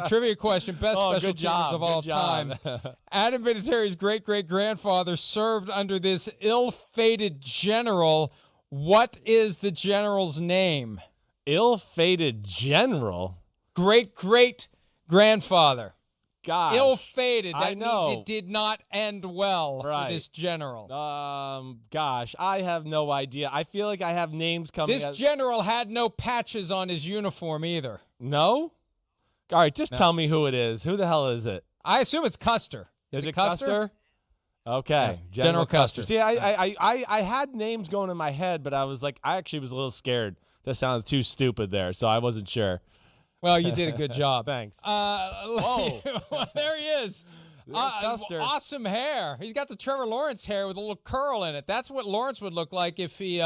A trivia question. Best special teamers of all time. Adam Vinatieri's great-great-grandfather served under this ill-fated general. What is the general's name? Ill-fated general? Great-great-grandfather. Gosh. Ill-fated. I That know. means it did not end well for this general. Gosh, I have no idea. I feel like I have names coming. This general had no patches on his uniform either. No? All right, just tell me who it is. Who the hell is it? I assume it's Custer. Is it Custer? Okay, Yeah. General Custer. See, I had names going in my head, but I was like, I actually was a little scared. That sounds too stupid there, so I wasn't sure. Well, you did a good job. Thanks. Whoa. There he is. Custer. Awesome hair. He's got the Trevor Lawrence hair with a little curl in it. That's what Lawrence would look like if he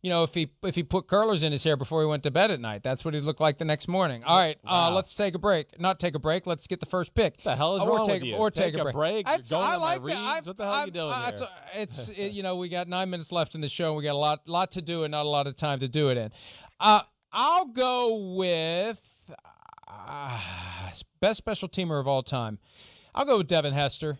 if he put curlers in his hair before he went to bed at night. That's what he'd look like the next morning. All right, let's take a break. Not take a break. Let's get the first pick. What the hell is wrong with you? Or take a break. You're going on my reads. What the hell are you doing here? We got 9 minutes left in the show. And we got a lot to do and not a lot of time to do it in. I'll go with best special teamer of all time. I'll go with Devin Hester.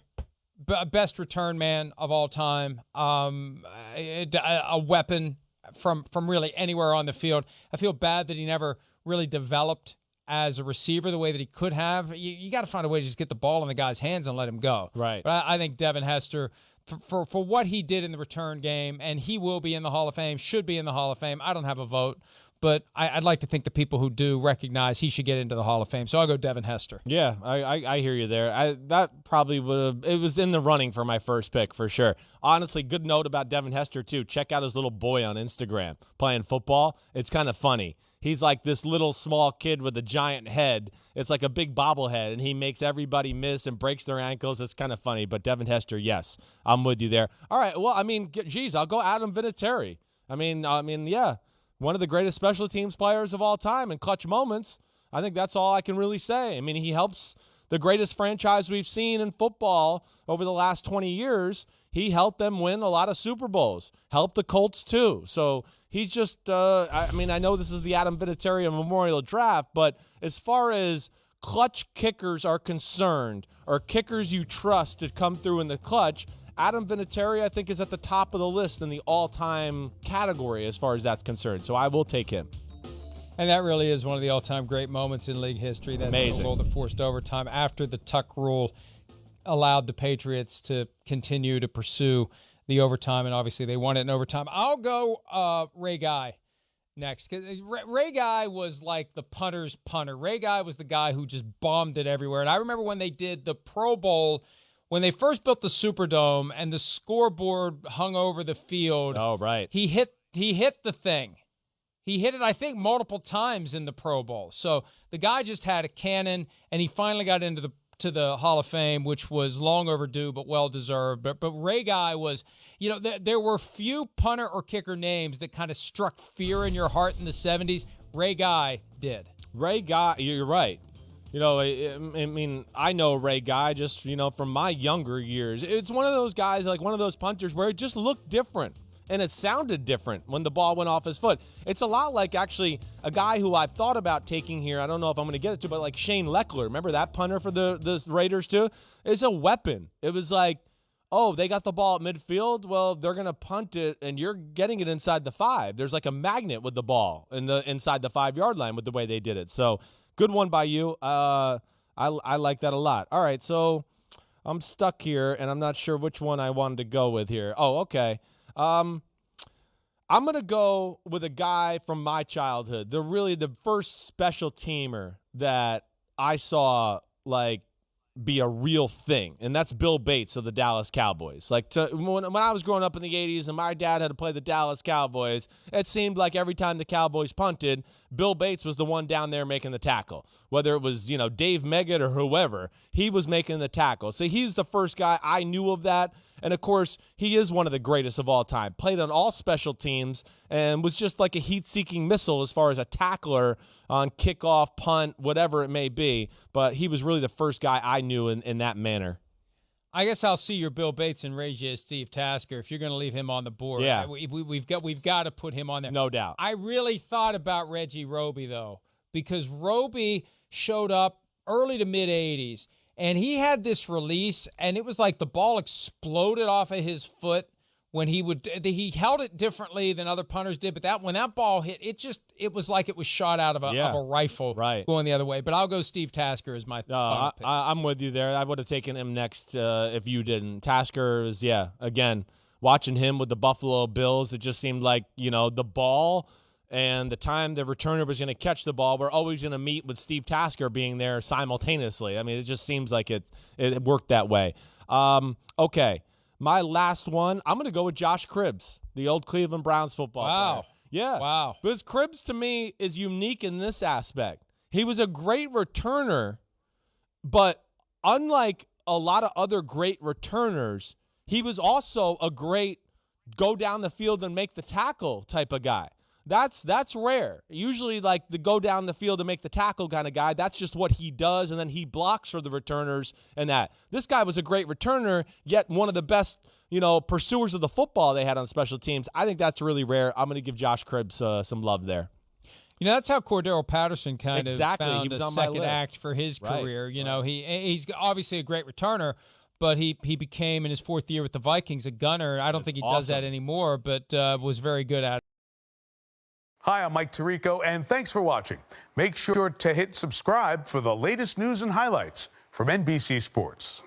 Best return man of all time. A weapon from really anywhere on the field. I feel bad that he never really developed as a receiver the way that he could have. You got to find a way to just get the ball in the guy's hands and let him go. Right. But I think Devin Hester, for what he did in the return game, and he will be in the Hall of Fame, should be in the Hall of Fame. I don't have a vote, but I'd like to think the people who do recognize he should get into the Hall of Fame. So I'll go Devin Hester. Yeah, I hear you there. That probably would have – it was in the running for my first pick for sure. Honestly, good note about Devin Hester too. Check out his little boy on Instagram playing football. It's kind of funny. He's like this little small kid with a giant head. It's like a big bobblehead, and he makes everybody miss and breaks their ankles. It's kind of funny. But Devin Hester, yes, I'm with you there. All right, well, I mean, geez, I'll go Adam Vinatieri. I mean, yeah. One of the greatest special teams players of all time in clutch moments. I think that's all I can really say. I mean, he helps the greatest franchise we've seen in football over the last 20 years. He helped them win a lot of Super Bowls, helped the Colts too. So he's just, I know this is the Adam Vinatieri Memorial Draft, but as far as clutch kickers are concerned, or kickers you trust to come through in the clutch, Adam Vinatieri, I think, is at the top of the list in the all-time category as far as that's concerned. So I will take him. And that really is one of the all-time great moments in league history. That Amazing. Goal, the forced overtime after the Tuck rule allowed the Patriots to continue to pursue the overtime, and obviously they won it in overtime. I'll go Ray Guy next. Ray Guy was like the punter's punter. Ray Guy was the guy who just bombed it everywhere. And I remember when they did the Pro Bowl, when they first built the Superdome and the scoreboard hung over the field. Oh, right. He hit the thing. He hit it, I think, multiple times in the Pro Bowl. So the guy just had a cannon, and he finally got into the Hall of Fame, which was long overdue but well-deserved. But Ray Guy was, there were few punter or kicker names that kind of struck fear in your heart in the 70s. Ray Guy did. Ray Guy, you're right. I know Ray Guy just, from my younger years. It's one of those guys, like one of those punters where it just looked different and it sounded different when the ball went off his foot. It's a lot like actually a guy who I've thought about taking here. I don't know if I'm going to get it to, but like Shane Leckler. Remember that punter for the Raiders too? It's a weapon. It was like, oh, they got the ball at midfield. Well, they're going to punt it, and you're getting it inside the 5. There's like a magnet with the ball inside the 5-yard line with the way they did it. So good one by you. I like that a lot. All right, so I'm stuck here, and I'm not sure which one I wanted to go with here. Oh, okay. I'm going to go with a guy from my childhood, the first special teamer that I saw, like, be a real thing, and that's Bill Bates of the Dallas Cowboys. Like, when I was growing up in the 80s and my dad had to play the Dallas Cowboys, it seemed like every time the Cowboys punted, Bill Bates was the one down there making the tackle. Whether it was, Dave Meggett or whoever, he was making the tackle. So he's the first guy I knew of that. And, of course, he is one of the greatest of all time. Played on all special teams and was just like a heat-seeking missile as far as a tackler on kickoff, punt, whatever it may be. But he was really the first guy I knew in that manner. I guess I'll see your Bill Bates and raise you as Steve Tasker if you're going to leave him on the board. Yeah. We've got to put him on there. No doubt. I really thought about Reggie Roby, though, because Roby showed up early to mid 80s, and he had this release, and it was like the ball exploded off of his foot when he held it differently than other punters did, but when that ball hit, it was like it was shot out of a rifle going the other way. But I'll go Steve Tasker as my final pick. I'm with you there. I would have taken him next if you didn't. Tasker is, again, watching him with the Buffalo Bills, it just seemed like, the ball and the time the returner was going to catch the ball, we're always going to meet with Steve Tasker being there simultaneously. I mean, it just seems like it worked that way. Okay. My last one, I'm going to go with Josh Cribbs, the old Cleveland Browns football player. Yeah. Wow. Because Cribbs, to me, is unique in this aspect. He was a great returner, but unlike a lot of other great returners, he was also a great go down the field and make the tackle type of guy. That's rare. Usually, like the go down the field and make the tackle kind of guy, that's just what he does, and then he blocks for the returners and that. This guy was a great returner, yet one of the best, pursuers of the football they had on special teams. I think that's really rare. I'm going to give Josh Cribbs some love there. That's how Cordero Patterson kind of found he was a on my second list. act for his career. He's obviously a great returner, but he became, in his fourth year with the Vikings, a gunner. I don't think he does that anymore, but was very good at it. Hi, I'm Mike Tirico, and thanks for watching. Make sure to hit subscribe for the latest news and highlights from NBC Sports.